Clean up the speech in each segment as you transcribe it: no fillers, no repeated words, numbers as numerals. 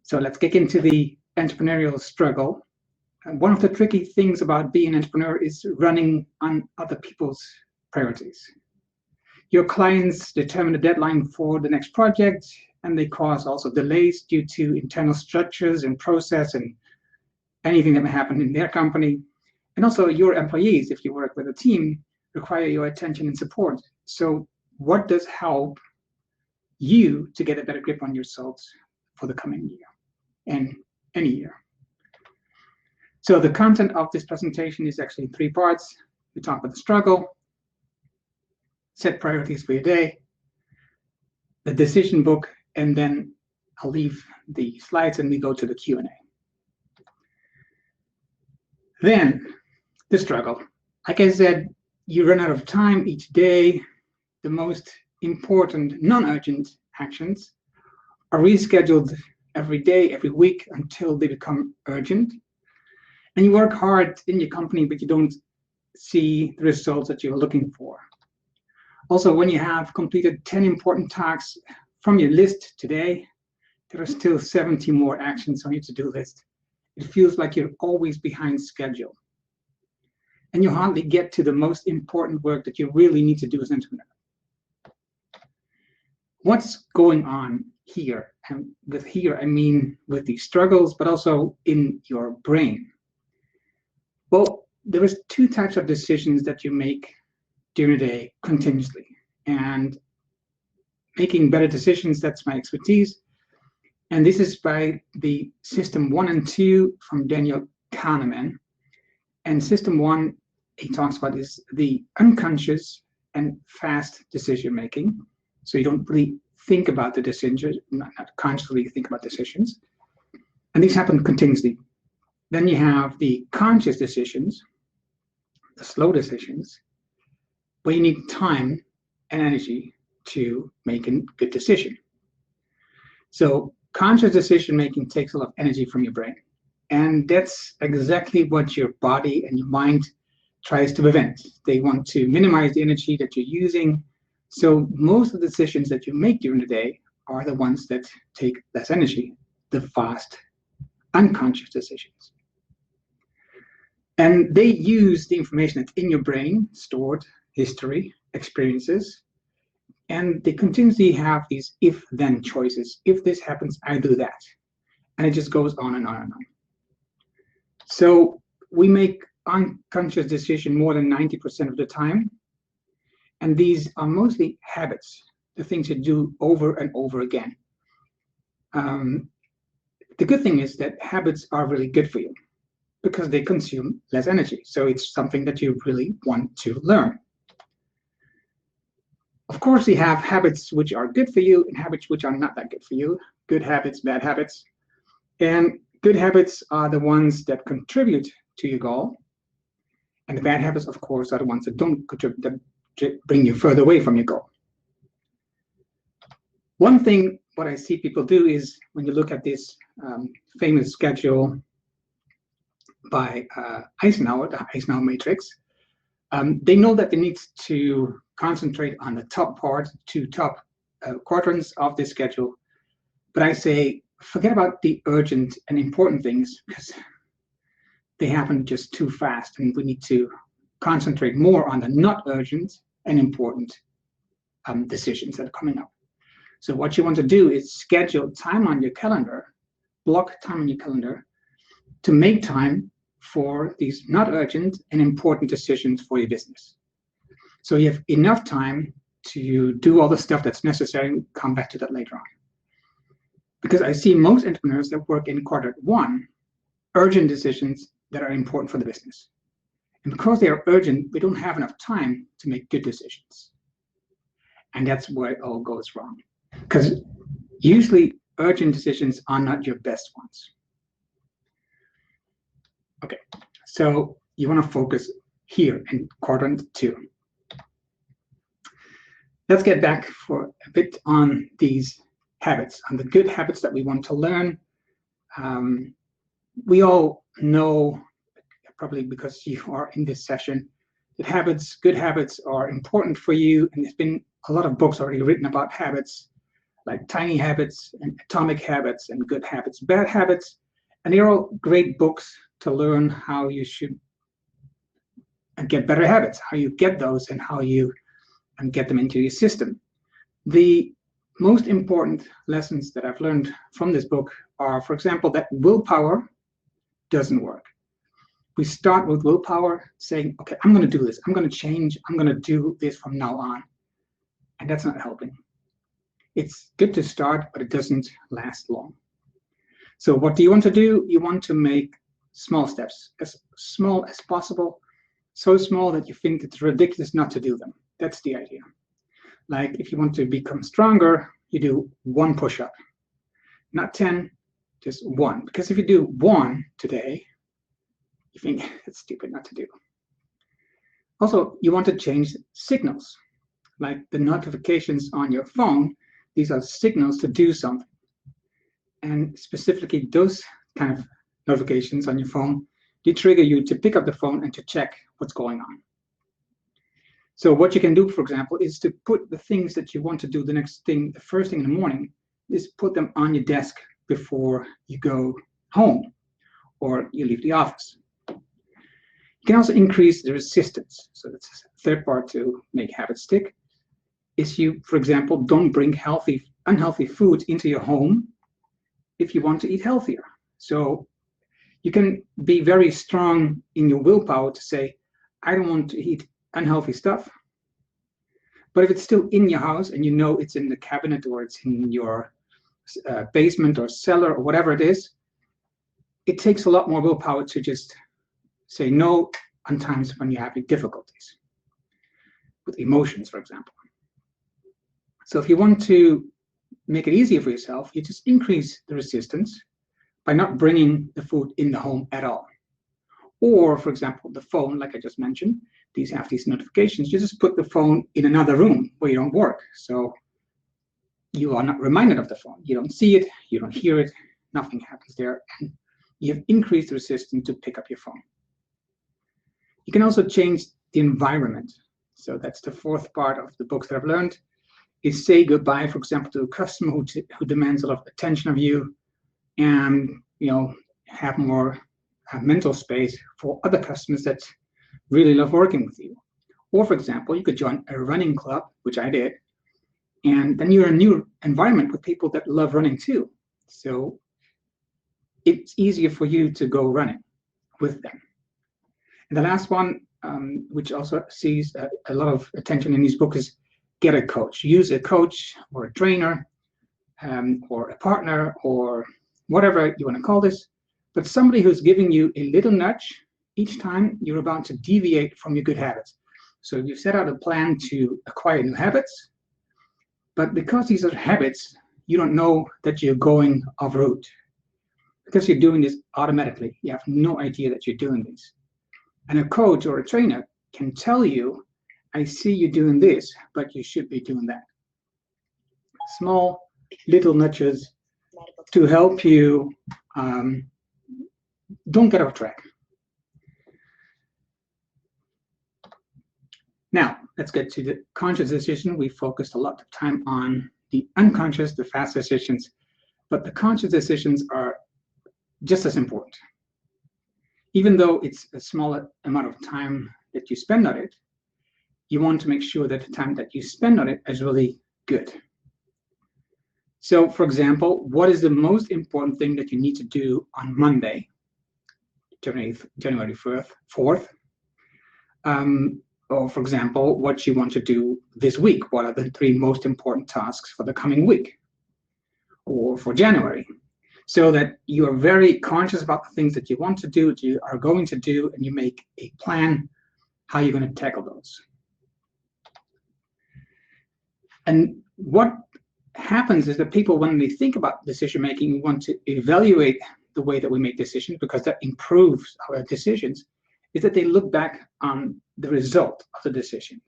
So let's get into the entrepreneurial struggle. And one of the tricky things about being an entrepreneur is running on other people's priorities. Your clients determine the deadline for the next project, and they cause also delays due to internal structures and process and anything that may happen in their company. And also your employees, if you work with a team, require your attention and support. So what does help you to get a better grip on yourselves for the coming year and any year? So the content of this presentation is actually in 3 parts. We talk about the struggle, set priorities for your day, the decision book, and then I'll leave the slides and we go to the Q&A. Then the struggle. Like I said, you run out of time each day. The most important non-urgent actions are rescheduled every day, every week until they become urgent. And you work hard in your company, but you don't see the results that you're looking for. Also, when you have completed 10 important tasks from your list today, there are still 70 more actions on your to-do list. It feels like you're always behind schedule. And you hardly get to the most important work that you really need to do as an entrepreneur. What's going on here? And with here, I mean with these struggles, but also in your brain. Well, there is 2 types of decisions that you make during the day continuously. And making better decisions, that's my expertise. And this is by the system 1 and 2 from Daniel Kahneman. And system 1, he talks about is the unconscious and fast decision making. So you don't really think about the decisions, not consciously think about decisions. And these happen continuously. Then you have the conscious decisions, the slow decisions, where you need time and energy to make a good decision. So conscious decision making takes a lot of energy from your brain. And that's exactly what your body and your mind tries to prevent. They want to minimize the energy that you're using. So most of the decisions that you make during the day are the ones that take less energy, the fast, unconscious decisions. And they use the information that's in your brain, stored history, experiences, and they continuously have these if-then choices. If this happens, I do that. And it just goes on and on and on. So we make unconscious decisions more than 90% of the time. And these are mostly habits, the things you do over and over again. The good thing is that habits are really good for you because they consume less energy. So it's something that you really want to learn. Of course, you have habits which are good for you and habits which are not that good for you. Good habits, bad habits. And good habits are the ones that contribute to your goal. And the bad habits, of course, are the ones that don't contribute, that bring you further away from your goal. One thing, what I see people do is when you look at this famous schedule by Eisenhower, the Eisenhower matrix, they know that they need to concentrate on the top part, 2 top quadrants of this schedule. But I say, forget about the urgent and important things because they happen just too fast, and we need to concentrate more on the not urgent and important decisions that are coming up. So what you want to do is schedule time on your calendar, block time on your calendar to make time for these not urgent and important decisions for your business. So you have enough time to do all the stuff that's necessary. We'll come back to that later on. Because I see most entrepreneurs that work in quadrant 1, urgent decisions that are important for the business. And because they are urgent, we don't have enough time to make good decisions. And that's where it all goes wrong. Because usually urgent decisions are not your best ones. Okay, so you want to focus here in quadrant 2. Let's get back for a bit on these habits, on the good habits that we want to learn. We all know, probably because you are in this session, that good habits are important for you. And there's been a lot of books already written about habits. like Tiny Habits and Atomic Habits and Good Habits, Bad Habits. And they're all great books to learn how you should get better habits, how you get those and how you get them into your system. The most important lessons that I've learned from this book are, for example, that willpower doesn't work. We start with willpower saying, okay, I'm going to do this. I'm going to change. I'm going to do this from now on. And that's not helping. It's good to start, but it doesn't last long. So what do you want to do? You want to make small steps, as small as possible, so small that you think it's ridiculous not to do them. That's the idea. Like if you want to become stronger, you do 1 push-up, not 10, just 1. Because if you do 1 today, you think it's stupid not to do. Also, you want to change signals, like the notifications on your phone. These are signals to do something. And specifically, those kind of notifications on your phone, they trigger you to pick up the phone and to check what's going on. So what you can do, for example, is to put the things that you want to do the first thing in the morning, is put them on your desk before you go home or you leave the office. You can also increase the resistance. So that's the third part to make habits stick, is you, for example, don't bring unhealthy foods into your home if you want to eat healthier. So you can be very strong in your willpower to say, I don't want to eat unhealthy stuff. But if it's still in your house and you know it's in the cabinet or it's in your basement or cellar or whatever it is, it takes a lot more willpower to just say no on times when you're having difficulties with emotions, for example. So if you want to make it easier for yourself, you just increase the resistance by not bringing the food in the home at all. Or, for example, the phone, like I just mentioned, these have these notifications. You just put the phone in another room where you don't work. So you are not reminded of the phone. You don't see it, you don't hear it, nothing happens there. And you have increased the resistance to pick up your phone. You can also change the environment. So that's the fourth part of the books that I've learned, is say goodbye, for example, to a customer who demands a lot of attention of you, and have more mental space for other customers that really love working with you. Or, for example, you could join a running club, which I did, and then you're in a new environment with people that love running too. So it's easier for you to go running with them. And the last one, which also sees a lot of attention in these books, is get a coach. Use a coach or a trainer or a partner or whatever you want to call this, but somebody who's giving you a little nudge each time you're about to deviate from your good habits. So you set out a plan to acquire new habits, but because these are habits, you don't know that you're going off route because you're doing this automatically. You have no idea that you're doing this. And a coach or a trainer can tell you, I see you doing this, but you should be doing that. Small little nudges to help you don't get off track. Now, let's get to the conscious decision. We focused a lot of time on the unconscious, the fast decisions, but the conscious decisions are just as important. Even though it's a smaller amount of time that you spend on it, you want to make sure that the time that you spend on it is really good. So, for example, what is the most important thing that you need to do on Monday, January 4th? Or, for example, what you want to do this week. What are the 3 most important tasks for the coming week or for January? So that you are very conscious about the things that you want to do, that you are going to do, and you make a plan how you're going to tackle those. And what happens is that people, when they think about decision making, want to evaluate the way that we make decisions, because that improves our decisions, is that they look back on the result of the decision.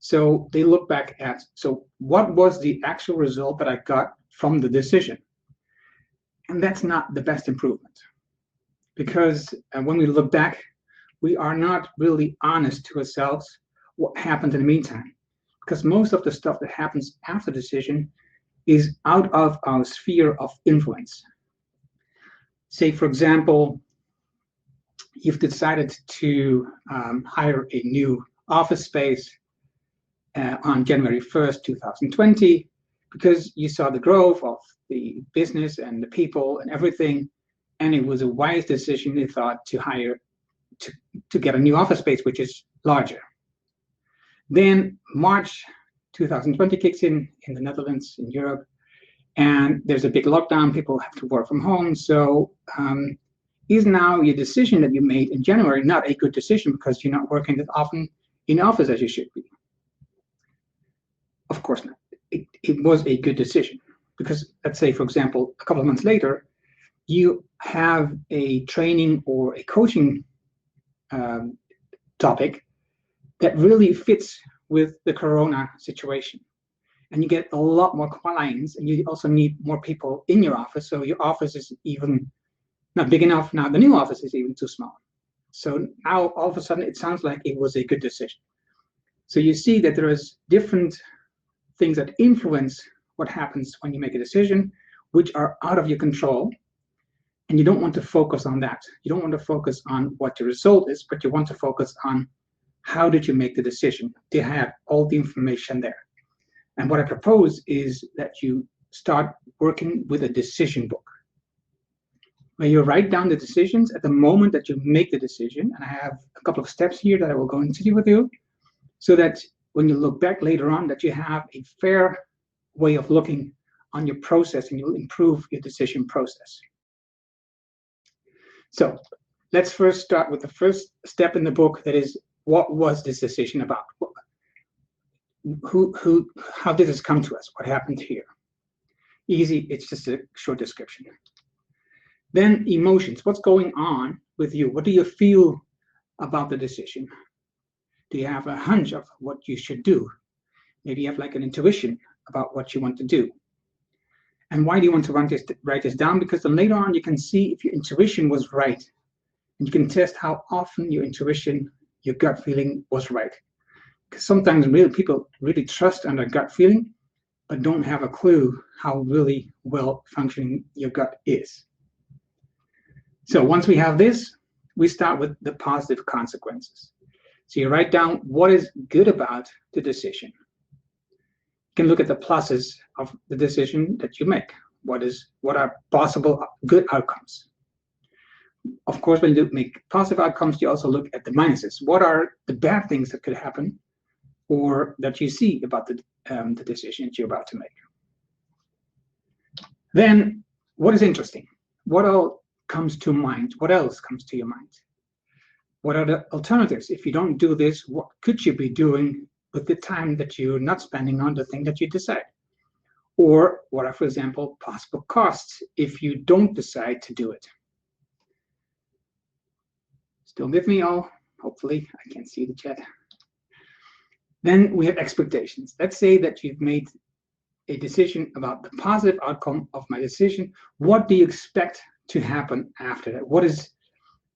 So they look back at, so what was the actual result that I got from the decision? And that's not the best improvement, because when we look back, we are not really honest to ourselves what happened in the meantime, because most of the stuff that happens after the decision is out of our sphere of influence. Say, for example, you've decided to hire a new office space on January 1st, 2020, because you saw the growth of the business and the people and everything, and it was a wise decision, you thought, to hire, to get a new office space, which is larger. Then March 2020 kicks in the Netherlands, in Europe, and there's a big lockdown, people have to work from home, so is now your decision that you made in January not a good decision because you're not working that often in office as you should be? Of course not. It was a good decision because, let's say, for example, a couple of months later, you have a training or a coaching topic that really fits with the Corona situation. And you get a lot more clients, and you also need more people in your office. So your office is even not big enough. Now the new office is even too small. So now all of a sudden it sounds like it was a good decision. So you see that there is different things that influence what happens when you make a decision, which are out of your control. And you don't want to focus on that. You don't want to focus on what the result is, but you want to focus on how did you make the decision to have all the information there. And what I propose is that you start working with a decision book, where you write down the decisions at the moment that you make the decision. And I have a couple of steps here that I will go into with you, so that when you look back later on, that you have a fair way of looking on your process and you'll improve your decision process. So let's first start with the first step in the book, that is, what was this decision about? How did this come to us? What happened here? Easy, it's just a short description. Then emotions, what's going on with you? What do you feel about the decision? Do you have a hunch of what you should do? Maybe you have like an intuition about what you want to do. And why do you want to write this down? Because then later on you can see if your intuition was right. And you can test how often your intuition, your gut feeling was right. Because sometimes people really trust on their gut feeling, but don't have a clue how really well functioning your gut is. So once we have this, we start with the positive consequences. So you write down what is good about the decision. You can look at the pluses of the decision that you make. What are possible good outcomes? Of course, when you make positive outcomes, you also look at the minuses. What are the bad things that could happen or that you see about the decision that you're about to make? Then, what is interesting? What all comes to mind? What else comes to your mind? What are the alternatives? If you don't do this, what could you be doing with the time that you're not spending on the thing that you decide? Or what are, for example, possible costs if you don't decide to do it? Still with me all? Hopefully, I can't see the chat. Then we have expectations. Let's say that you've made a decision about the positive outcome of my decision. What do you expect to happen after that? What is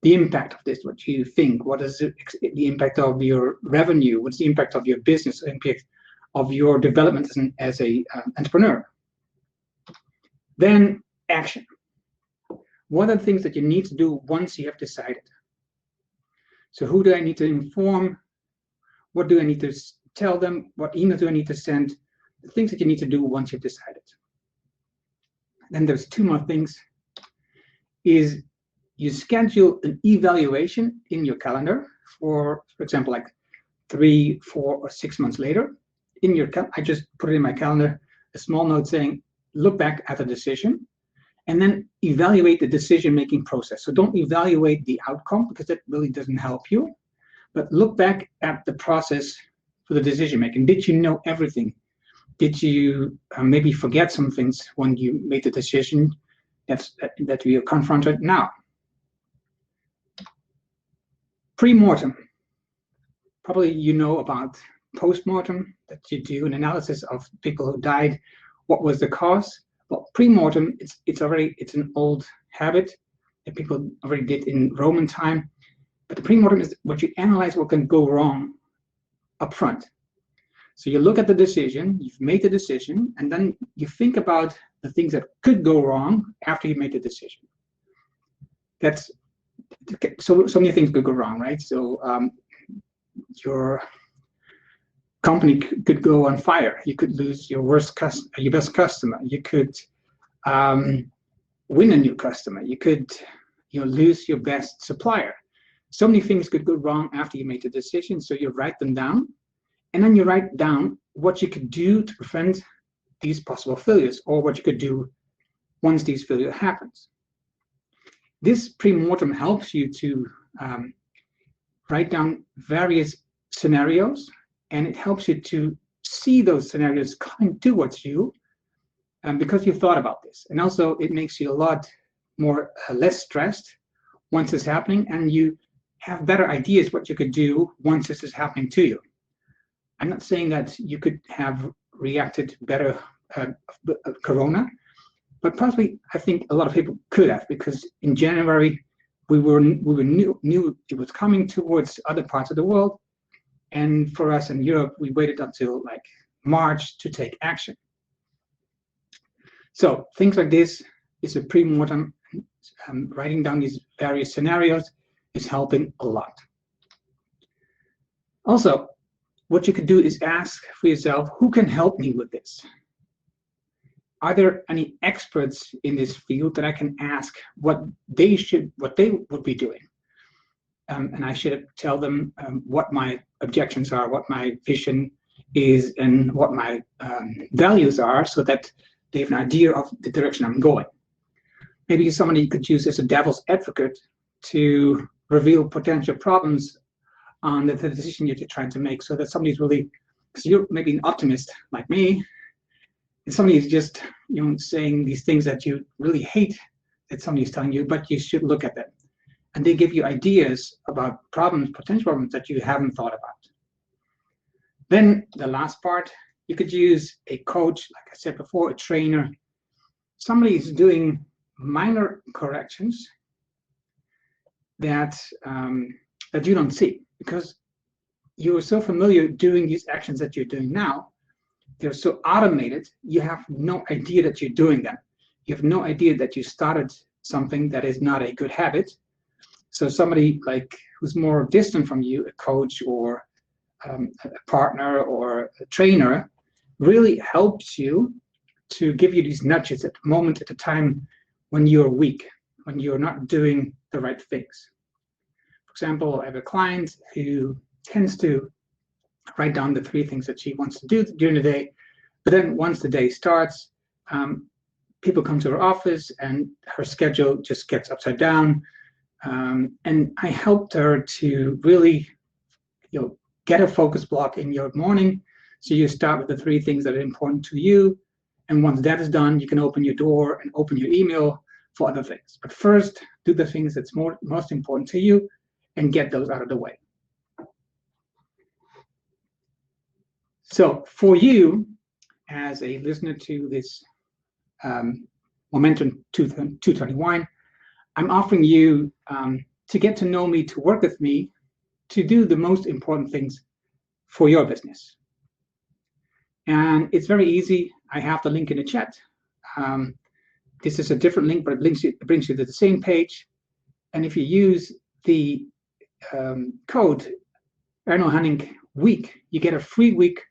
the impact of this? What do you think? What is the impact of your revenue? What's the impact of your business, impact of your development as an entrepreneur? Then action. What are the things that you need to do once you have decided? So who do I need to inform? What do I need to tell them? What email do I need to send? The things that you need to do once you've decided. Then there's two more things. Is you schedule an evaluation in your calendar for example, like 3, 4, or 6 months later. I just put it in my calendar, a small note saying, look back at the decision, and then evaluate the decision-making process. So don't evaluate the outcome, because that really doesn't help you, but look back at the process for the decision-making. Did you know everything? Did you maybe forget some things when you made the decision that we are confronted now? Pre-mortem. Probably you know about post-mortem, that you do an analysis of people who died. What was the cause? Well, pre-mortem, it's an old habit that people already did in Roman time. But the pre-mortem is what you analyze what can go wrong up front. So you look at the decision, you've made the decision, and then you think about the things that could go wrong after you made the decision. That's so many things could go wrong, right? So your company could go on fire. You could lose your best customer. You could win a new customer. You could lose your best supplier. So many things could go wrong after you made the decision. So you write them down, and then you write down what you could do to prevent these possible failures, or what you could do once these failure happens. This pre-mortem helps you to write down various scenarios, and it helps you to see those scenarios coming towards you because you thought about this. And also it makes you a lot more less stressed once it's happening, and you have better ideas what you could do once this is happening to you. I'm not saying that you could have reacted better Corona, but possibly I think a lot of people could have, because in January we knew it was coming towards other parts of the world, and for us in Europe we waited until like March to take action. So things like this is a pre-mortem. Writing down these various scenarios is helping a lot. Also, what you could do is ask for yourself, who can help me with this? Are there any experts in this field that I can ask what they would be doing? And I should tell them what my objections are, what my vision is, and what my values are, so that they have an idea of the direction I'm going. Maybe somebody you could use as a devil's advocate to reveal potential problems on the decision you're trying to make, so that somebody's really, because you're maybe an optimist like me, and somebody is just saying these things that you really hate that somebody's telling you, but you should look at them. And they give you ideas about problems, potential problems that you haven't thought about. Then the last part, you could use a coach, like I said before, a trainer. Somebody is doing minor corrections that you don't see, because you're so familiar doing these actions that you're doing now. They're so automated, you have no idea that you're doing them. You have no idea that you started something that is not a good habit. So somebody like who's more distant from you, a coach or a partner or a trainer, really helps you to give you these nudges at the moment, at the time when you're weak, when you're not doing the right things. For example, I have a client who tends to write down the 3 things that she wants to do during the day, but then once the day starts, people come to her office and her schedule just gets upside down. And I helped her to really get a focus block in your morning. So you start with the 3 things that are important to you, and once that is done, you can open your door and open your email for other things. But first, do the things that's most important to you and get those out of the way. So for you, as a listener to this Momentum 221, I'm offering you to get to know me, to work with me, to do the most important things for your business. And it's very easy. I have the link in the chat. This is a different link, but it brings you to the same page. And if you use the code Erno Hannink week, you get a free week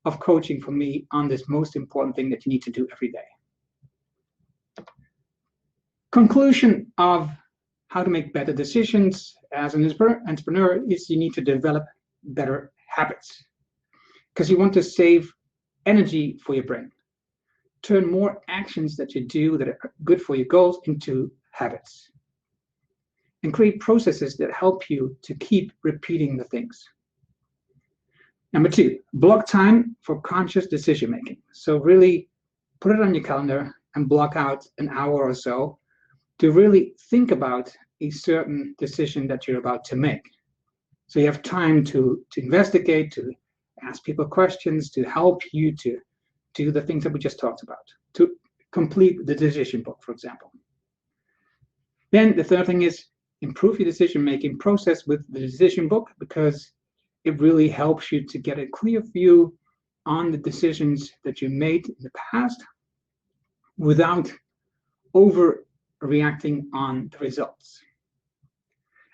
of coaching from me on this most important thing that you need to do every day. Conclusion of how to make better decisions as an entrepreneur is you need to develop better habits, because you want to save energy for your brain. Turn more actions that you do that are good for your goals into habits, and create processes that help you to keep repeating the things. Number 2, block time for conscious decision making. So really put it on your calendar and block out an hour or so to really think about a certain decision that you're about to make. So you have time to investigate, to ask people questions, to help you to do the things that we just talked about, to complete the decision book, for example. Then the third thing is improve your decision-making process with the decision book, because it really helps you to get a clear view on the decisions that you made in the past without overreacting on the results.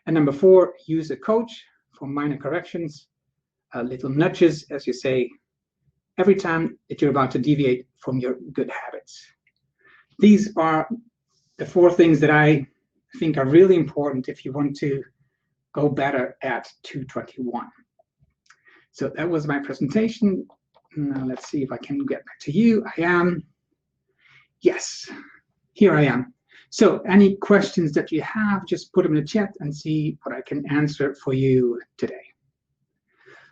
And number 4, use a coach for minor corrections, little nudges, as you say, every time that you're about to deviate from your good habits. These are the 4 things that I think are really important if you want to go better at 221. So that was my presentation. Now let's see if I can get back to you. I am. Yes, here I am. So any questions that you have, just put them in the chat and see what I can answer for you today.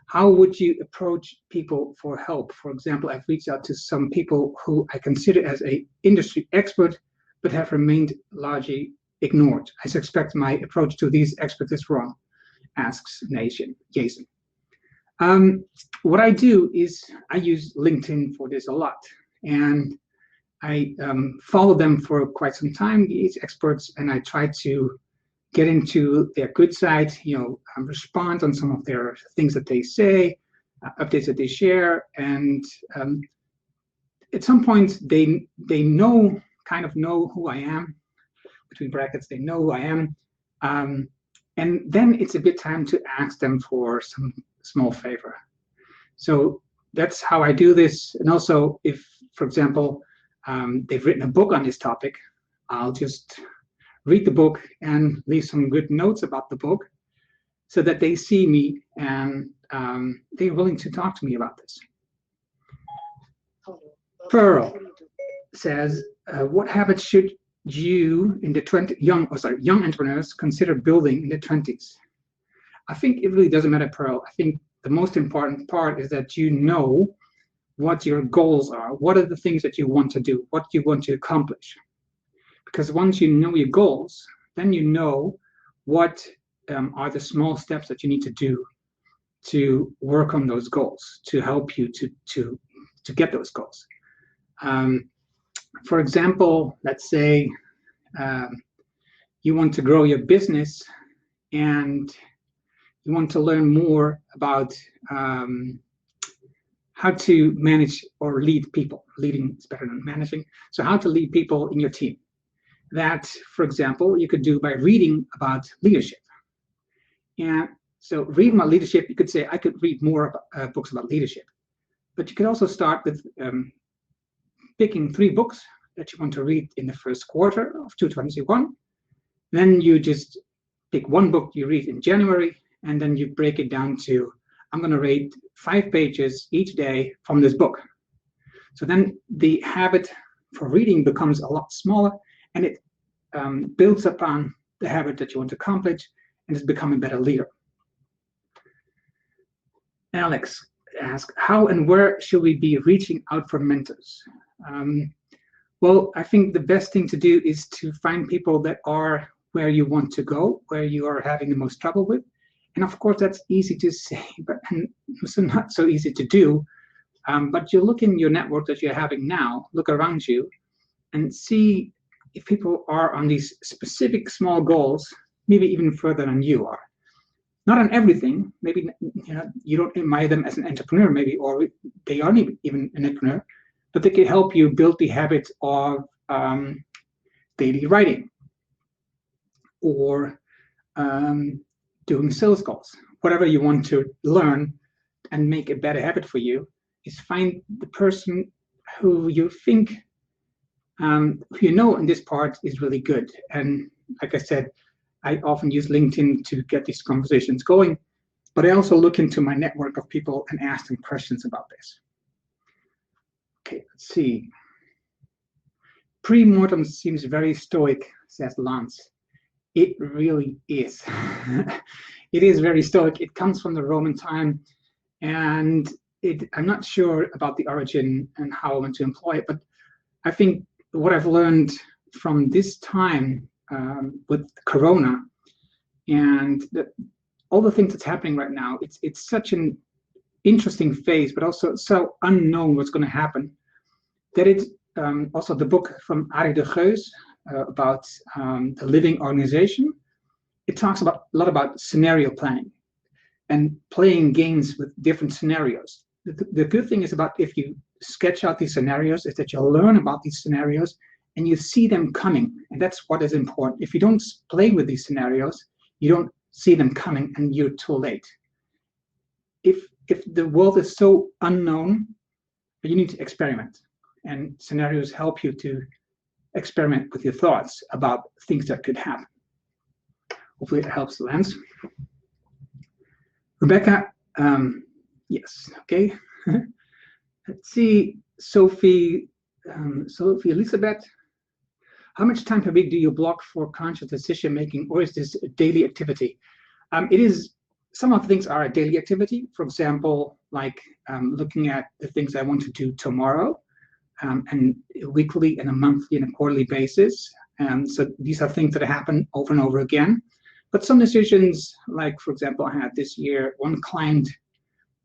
How would you approach people for help? For example, I've reached out to some people who I consider as an industry expert, but have remained largely ignored. I suspect my approach to these experts is wrong, asks Jason. What I do is I use LinkedIn for this a lot, and I follow them for quite some time, these experts, and I try to get into their good side, respond on some of their things that they say, updates that they share, and at some point they kind of know who I am, between brackets, they know who I am, and then it's a bit time to ask them for some small favor. So that's how I do this. And also, if, for example, they've written a book on this topic, I'll just read the book and leave some good notes about the book so that they see me and they're willing to talk to me about this. Pearl says, what habits should you in the young entrepreneurs consider building in the 20s? I think it really doesn't matter, Pearl. I think the most important part is that you know what your goals are. What are the things that you want to do? What you want to accomplish? Because once you know your goals, then you know what are the small steps that you need to do to work on those goals, to help you to get those goals. For example, let's say you want to grow your business and you want to learn more about how to manage or lead people. Leading is better than managing. So how to lead people in your team. That, for example, you could do by reading about leadership. And so reading about leadership, you could say, I could read more books about leadership. But you could also start with picking 3 books that you want to read in the first quarter of 2021. Then you just pick 1 book you read in January, and then you break it down to, I'm going to read 5 pages each day from this book. So then the habit for reading becomes a lot smaller, and it builds upon the habit that you want to accomplish, and it's becoming a better leader. Alex asks, how and where should we be reaching out for mentors? Well, I think the best thing to do is to find people that are where you want to go, where you are having the most trouble with. And of course, that's easy to say, but also not so easy to do. But you look in your network that you're having now, look around you, and see if people are on these specific small goals, maybe even further than you are. Not on everything. Maybe you don't admire them as an entrepreneur, maybe, or they aren't even an entrepreneur, but they can help you build the habit of daily writing or doing sales calls. Whatever you want to learn and make a better habit for you is find the person who you think in this part is really good. And like I said, I often use LinkedIn to get these conversations going, but I also look into my network of people and ask them questions about this. Okay, let's see. Pre-mortem seems very stoic, says Lance. It really is. It is very stoic. It comes from the Roman time, and I'm not sure about the origin and how I want to employ it, but I think what I've learned from this time with Corona and all the things that's happening right now, it's such an interesting phase, but also so unknown what's going to happen, that it's also the book from Arie de Geus about the living organization. It talks a lot about scenario planning and playing games with different scenarios. the good thing is about if you sketch out these scenarios is that you'll learn about these scenarios and you see them coming. And that's what is important. If you don't play with these scenarios, you don't see them coming and you're too late. If the world is so unknown, you need to experiment. And scenarios help you to experiment with your thoughts about things that could happen. Hopefully it helps, Lance. Rebecca, yes, okay. Let's see, Sophie Elizabeth. How much time per week do you block for conscious decision making, or is this a daily activity? It is. Some of the things are a daily activity. For example, like looking at the things I want to do tomorrow, and weekly and a monthly and a quarterly basis. So these are things that happen over and over again. But some decisions, like for example, I had this year one client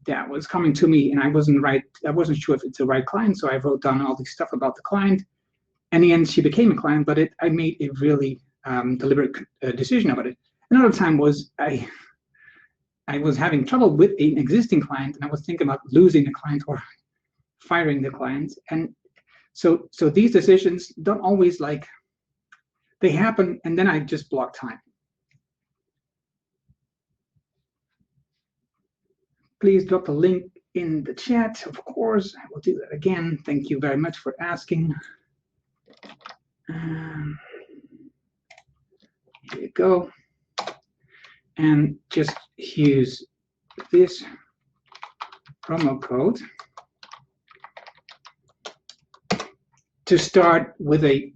that was coming to me, and I wasn't sure if it's the right client, so I wrote down all this stuff about the client. In the end, she became a client, but I made a really deliberate decision about it. Another time was I was having trouble with an existing client, and I was thinking about losing the client or firing the client. And so these decisions don't always they happen, and then I just block time. Please drop the link in the chat. Of course, I will do that again. Thank you very much for asking. Here you go. And just use this promo code to start with a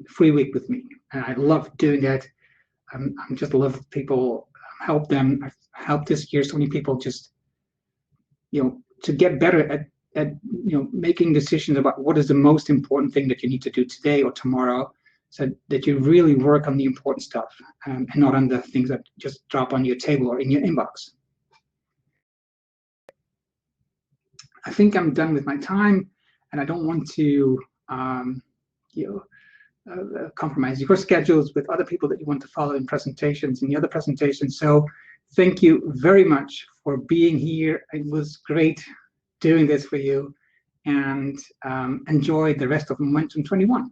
free week with me. And I love doing that. I just love people, help them. I've helped this year so many people just, to get better at making decisions about what is the most important thing that you need to do today or tomorrow, so that you really work on the important stuff and not on the things that just drop on your table or in your inbox. I think I'm done with my time, and I don't want to compromise your schedules with other people that you want to follow in presentations and the other presentations. So thank you very much for being here. It was great doing this for you, and enjoy the rest of Momentum 21.